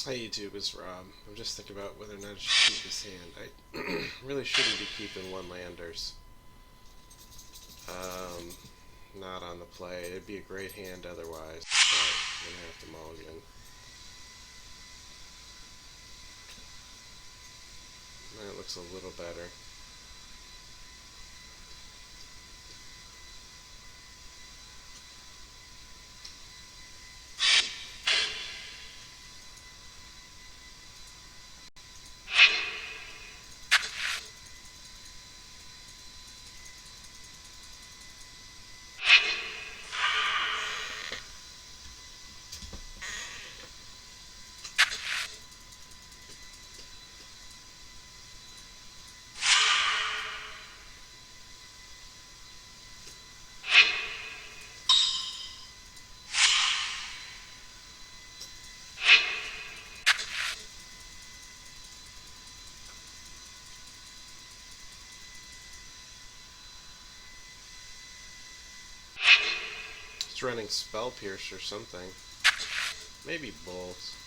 Hi YouTube, it's Rob. I'm just thinking about whether or not I should keep this hand. I really shouldn't be keeping one-landers. Um, Not on the play. It'd be a great hand otherwise, but I'm going to have to mulligan. That looks a little better. It's running Spell Pierce or something. Maybe both.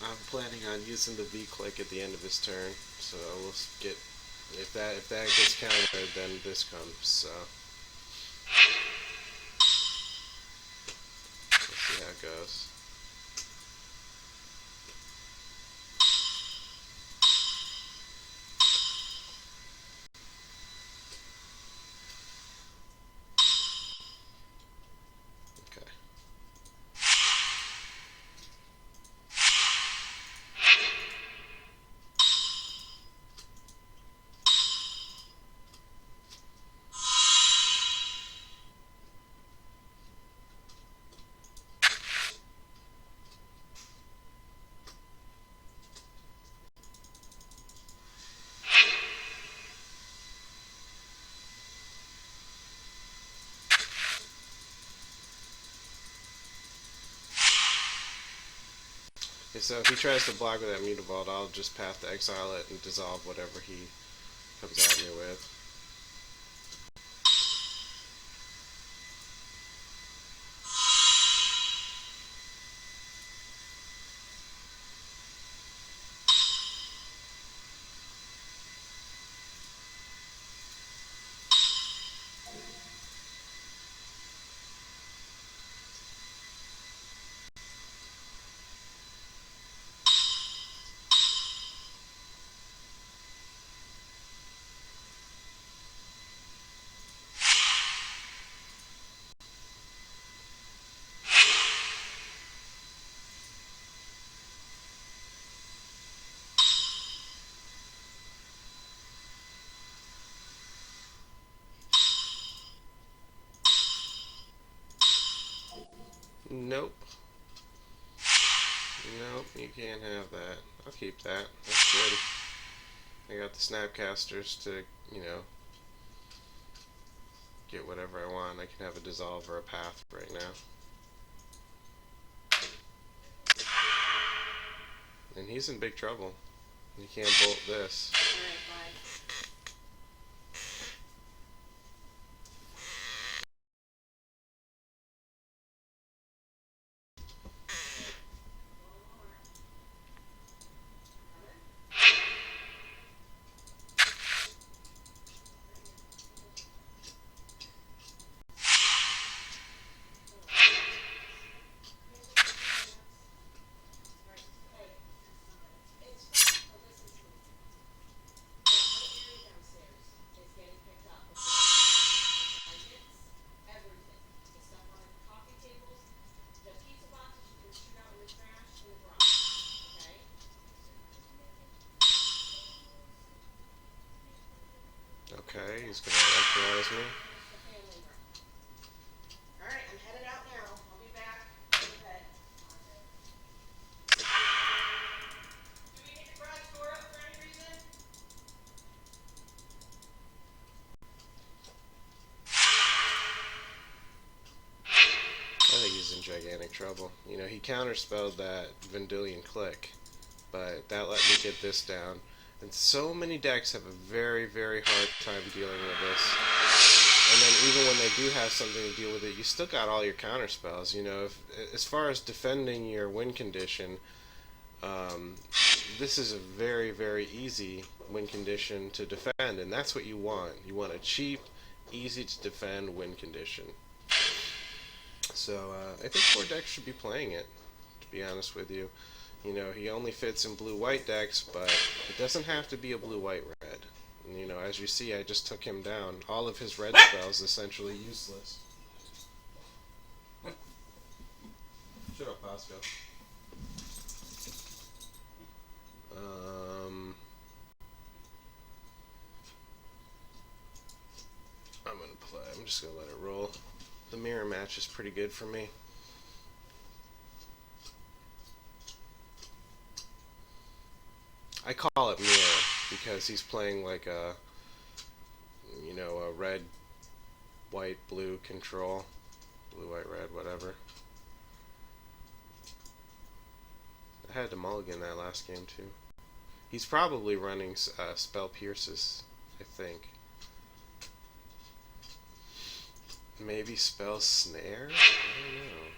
I'm planning on using the V-click at the end of his turn, so we'll get if that gets countered, then this comes. So let's see how it goes. Okay. Okay, so if he tries to block with that Mutavault, I'll just path to exile it and dissolve whatever he comes at me with. Nope. Nope, you can't have that. I'll keep that. That's good. I got the Snapcasters to, get whatever I want. I can have a dissolve or a path right now. And he's in big trouble. He can't bolt this. Okay, he's gonna recognize me. I think he's in gigantic trouble. He counterspelled that Vendilion Click, but that let me get this down. And so many decks have a very, very hard time dealing with this. And then even when they do have something to deal with it, you still got all your counter spells. You know, as far as defending your win condition, um, this is a very, very easy win condition to defend, and that's what you want. You want a cheap, easy to defend win condition. So I think core decks should be playing it, to be honest with you. You know, he only fits in blue-white decks, but it doesn't have to be a blue-white-red. And, you know, as you see, I just took him down. All of his red spells essentially useless. Shut up, Pasco. I'm gonna play. I'm just gonna let it roll. The mirror match is pretty good for me. I call it mirror because he's playing like a, you know, a red, white, blue control. Blue, white, red, whatever. I had to mulligan that last game too. He's probably running spell pierces, I think. Maybe spell snare? I don't know.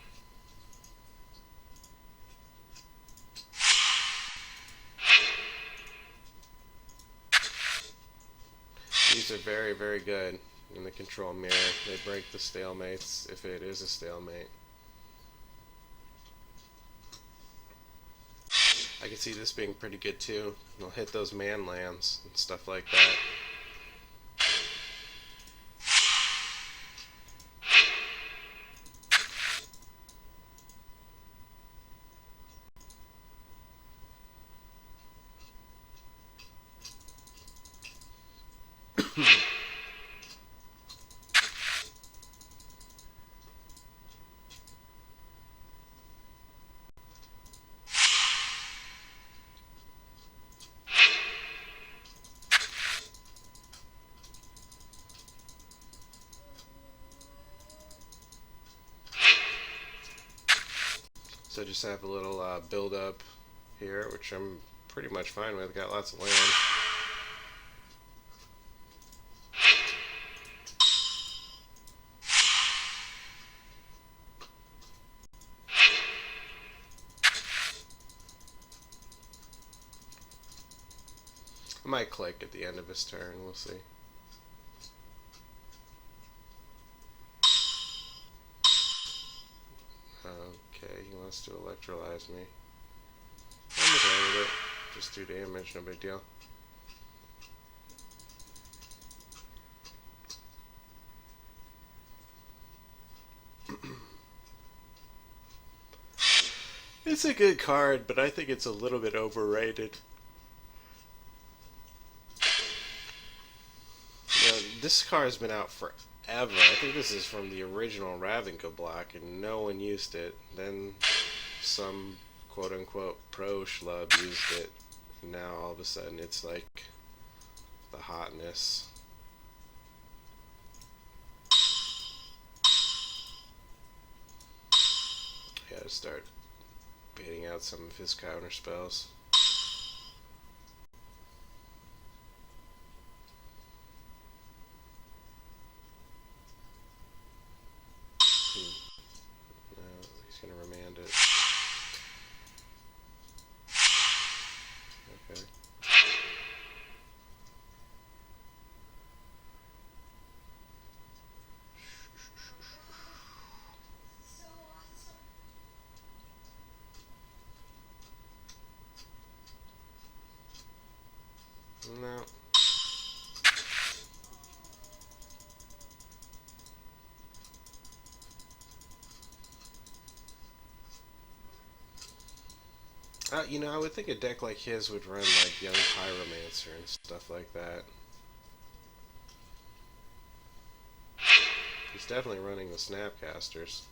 These are very, very good in the control mirror. They break the stalemates if it is a stalemate. I can see this being pretty good too. They'll hit those man lands and stuff like that. So just have a little build up here, which I'm pretty much fine with. Got lots of land. I might click at the end of his turn. We'll see. Okay, he wants to electrolyze me. I'm okay with it. Just do damage, no big deal. It's a good card, but I think it's a little bit overrated. You know, this card's been out forever. I think this is from the original Ravnica block, and no one used it. Then some quote-unquote pro schlub used it. And now all of a sudden it's like the hotness. I gotta start baiting out some of his counter spells. No, he's gonna remand it. Okay. No. You know, I would think a deck like his would run like Young Pyromancer and stuff like that. He's definitely running the Snapcasters.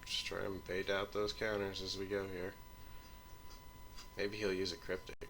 Just try and bait out those counters as we go here. Maybe he'll use a Cryptic.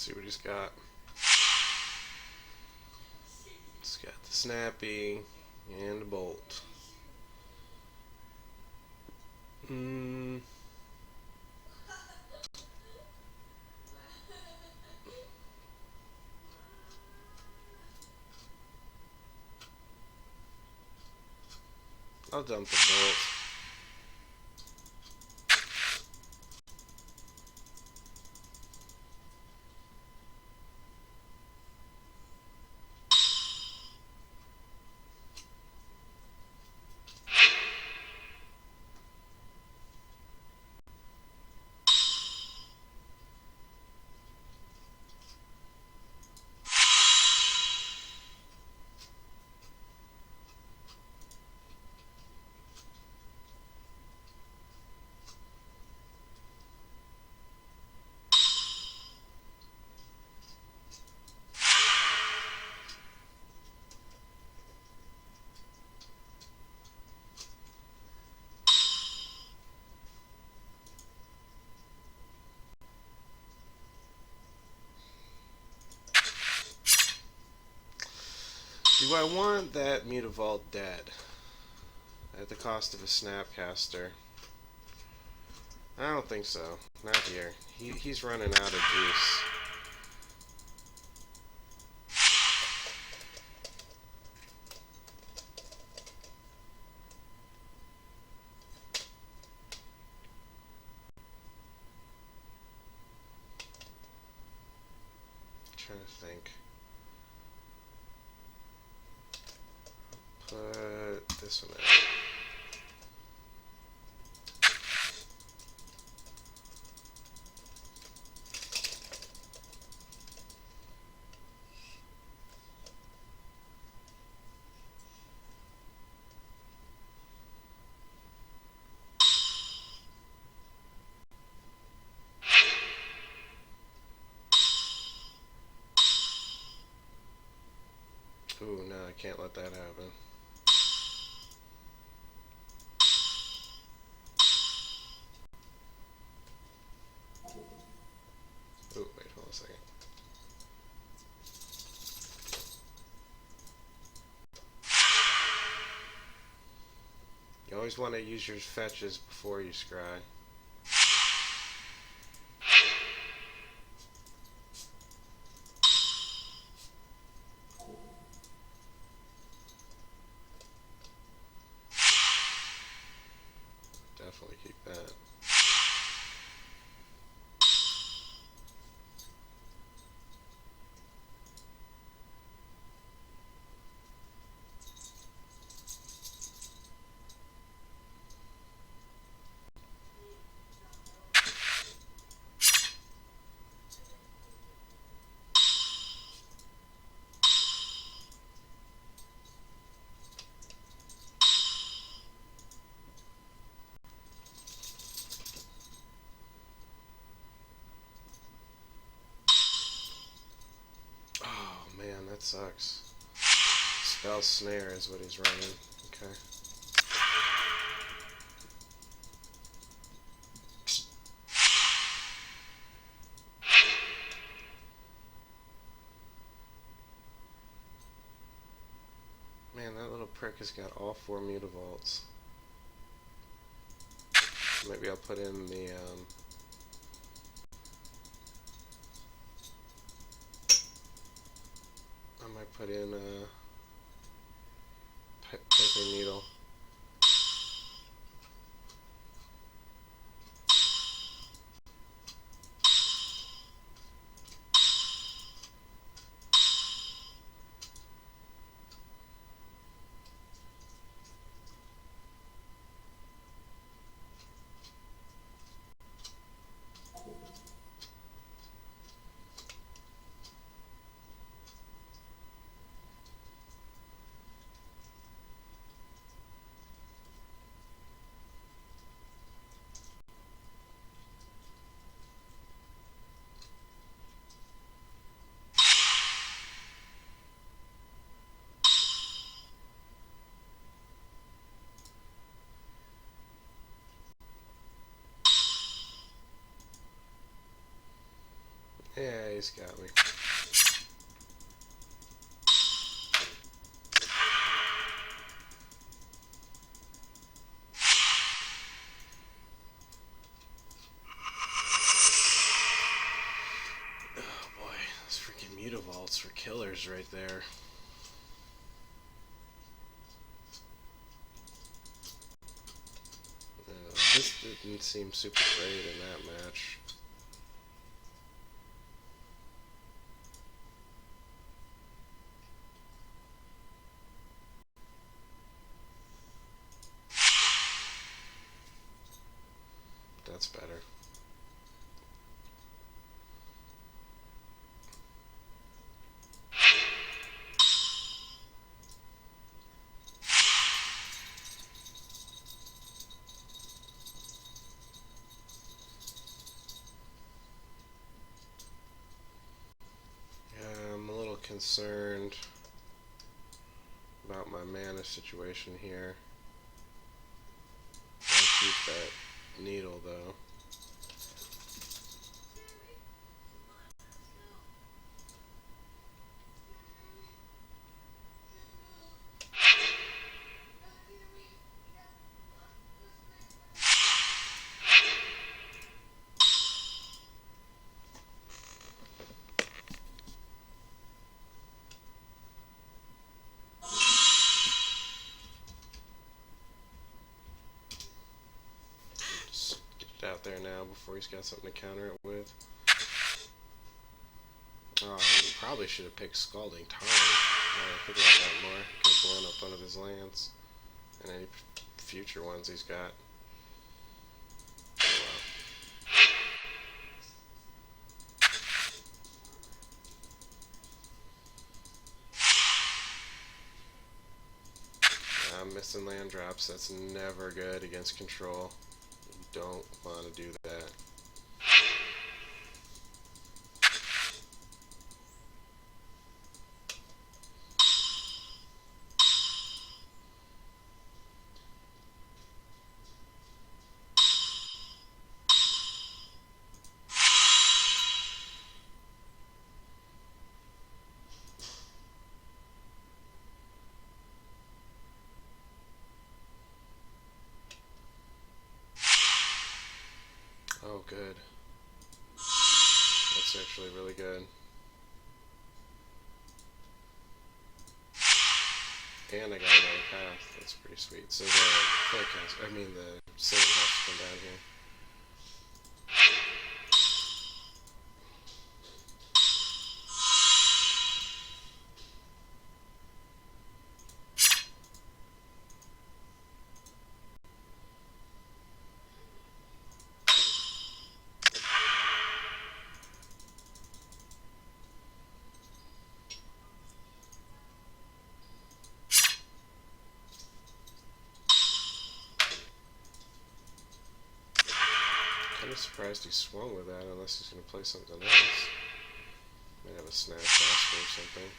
see what he's got. He's got the snappy and the bolt. I'll dump the bolt. Do I want that Mutavault dead at the cost of a Snapcaster? I don't think so. Not here. He's running out of juice. I'm trying to think. Put this one out. Ooh, no, I can't let that happen. Ooh, wait, hold on a second. You always want to use your fetches before you scry. Definitely keep that. Oh man, that sucks. Spell Snare is what he's running. Okay. Man, that little prick has got all 4 Mutavaults. Maybe I'll put in the, I might put in a piping needle. he's got me. Oh boy, those freaking mutavaults were killers right there. This didn't seem super great in that match. That's better. Yeah, I'm a little concerned about my mana situation here. I'll keep that needle though. Just get it out there now before he's got something to counter it with. Oh, he probably should have picked Scalding Tarn. I think about that more. Could have blown up one of his lands. And any future ones he's got. Oh well. I'm missing land drops. That's never good against control. You don't want to do that. Oh, good. That's actually really good. And I got another path. That's pretty sweet. So the forecast, I mean the Saint has to come down here. I'm surprised he swung with that unless he's going to play something else. Might have a Snatch Master or something.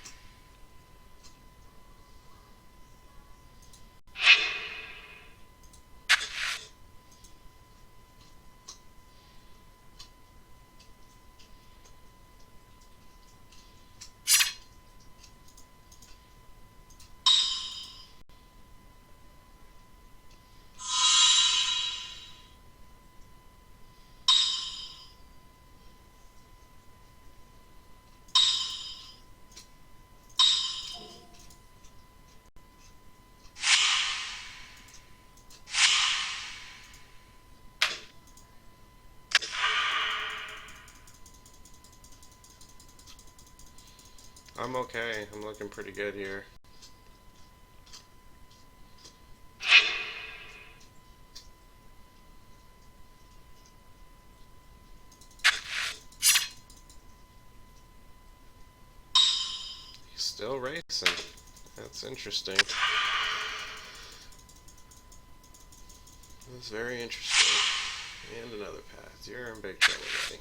I'm okay. I'm looking pretty good here. He's still racing. That's interesting. That's very interesting. And another path. You're in big trouble, buddy.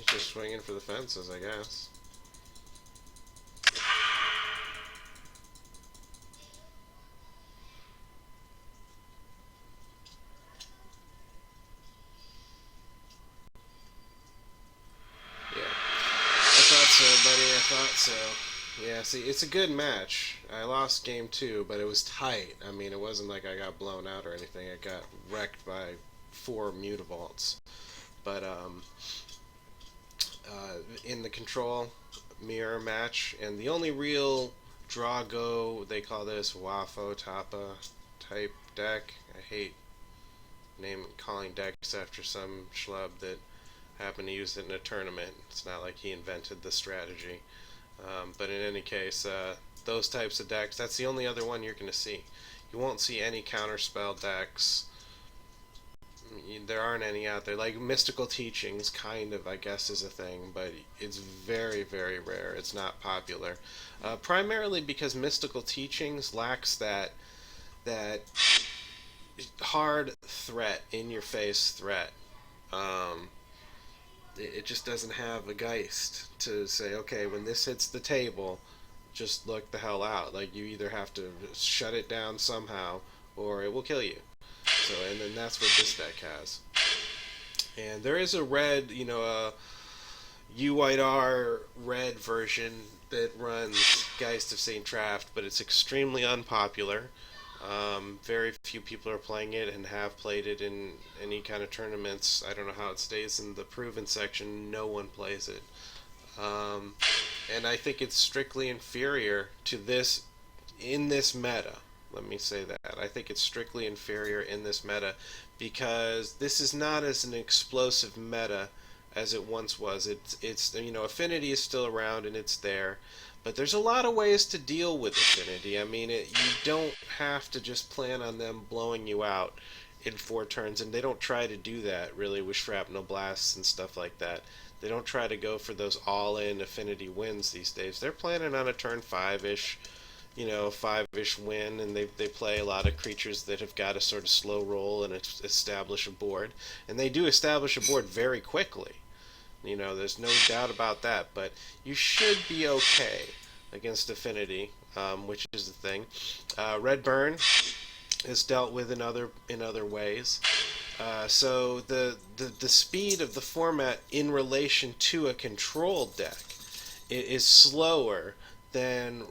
He's just swinging for the fences, I guess. Yeah. I thought so, buddy. I thought so. Yeah, see, it's a good match. I lost game two, but it was tight. I mean, it wasn't like I got blown out or anything. I got wrecked by four mutavaults. But in the control mirror match, and the only real Drago, they call this Wafo Tapa type deck. I hate calling decks after some schlub that happened to use it in a tournament. It's not like he invented the strategy. But in any case, those types of decks, that's the only other one you're going to see. You won't see any counterspell decks. There aren't any out there. Like mystical teachings, kind of, I guess, is a thing, but it's very, very rare. It's not popular, primarily because mystical teachings lacks that hard threat, in your face threat. Um, it just doesn't have a Geist to say, okay, when this hits the table, just look the hell out. Like, you either have to shut it down somehow, or it will kill you. So, and then that's what this deck has. And there is a red, a UWR red version that runs Geist of St. Traft, but it's extremely unpopular. Very few people are playing it and have played it in any kind of tournaments. I don't know how it stays in the proven section. No one plays it. Um, and I think it's strictly inferior to this in this meta. Let me say that. I think it's strictly inferior in this meta because this is not as an explosive meta as it once was. It's affinity is still around and it's there, but there's a lot of ways to deal with affinity. I mean, you don't have to just plan on them blowing you out in four turns, and they don't try to do that really with shrapnel blasts and stuff like that. They don't try to go for those all-in affinity wins these days. They're planning on a turn five-ish, five-ish win, and they play a lot of creatures that have got to sort of slow roll and establish a board, and they do establish a board very quickly. There's no doubt about that, but you should be okay against affinity, which is the thing. Red burn is dealt with in other ways. So the speed of the format in relation to a control deck is slower than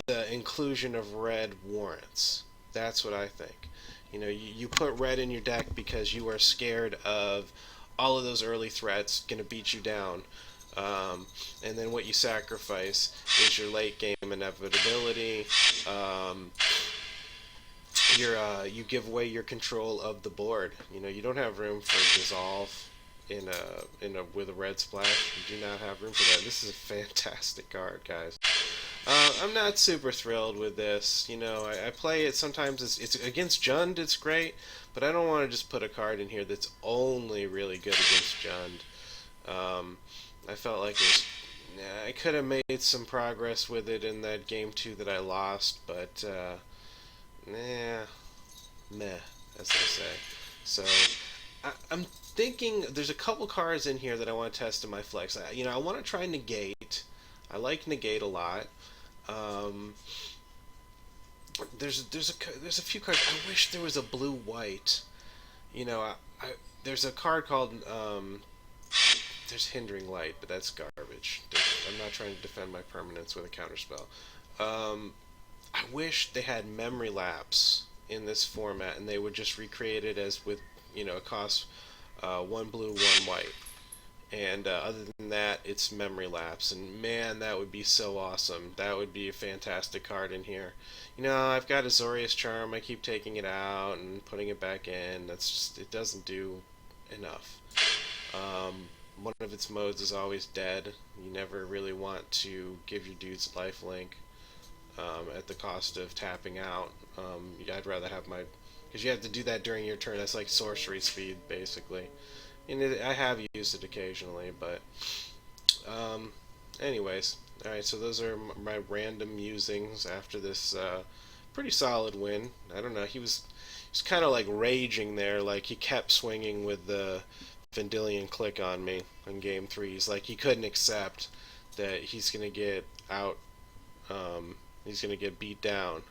the inclusion of red warrants. That's what I think. You put red in your deck because you are scared of all of those early threats going to beat you down. And then what you sacrifice is your late game inevitability. You give away your control of the board. You don't have room for dissolve in a with a red splash. You do not have room for that. This is a fantastic card, guys. I'm not super thrilled with this. I play it sometimes. It's against Jund. It's great, but I don't want to just put a card in here that's only really good against Jund. I felt like I could have made some progress with it in that game two that I lost, but meh, as they say. So I'm thinking there's a couple cards in here that I want to test in my flex. I want to try negate. I like negate a lot. Um, there's a few cards. I wish there was a blue white. There's a card called there's hindering light, but that's garbage. I'm not trying to defend my permanence with a counterspell. I wish they had memory lapse in this format, and they would just recreate it as with it costs one blue, one white. And other than that, it's memory lapse. And man, that would be so awesome. That would be a fantastic card in here. I've got Azorius Charm. I keep taking it out and putting it back in. It doesn't do enough. One of its modes is always dead. You never really want to give your dudes lifelink at the cost of tapping out. I'd rather have because you have to do that during your turn. That's like sorcery speed, basically. And I have used it occasionally, but anyways, all right. So those are my random musings after this pretty solid win. I don't know. He was kind of like raging there, like he kept swinging with the Vendilion click on me in game 3. He's like, he couldn't accept that he's going to get out, he's going to get beat down.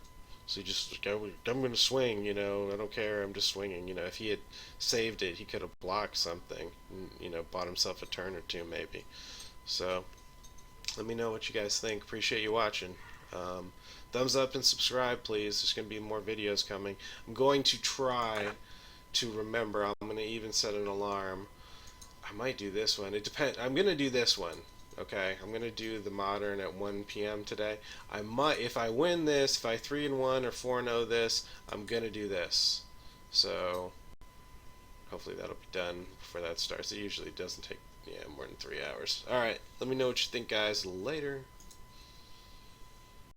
So he just, I'm going to swing, I don't care, I'm just swinging. If he had saved it, he could have blocked something, and, bought himself a turn or two maybe. So, let me know what you guys think. Appreciate you watching. Thumbs up and subscribe, please. There's going to be more videos coming. I'm going to try to remember. I'm going to even set an alarm. I might do this one. It depends. I'm going to do this one. Okay, I'm going to do the modern at 1 p.m. today. I might, if I win this, if I 3-1 or 4-0 this, I'm going to do this. So, hopefully that'll be done before that starts. It usually doesn't take more than 3 hours. Alright, let me know what you think, guys. Later.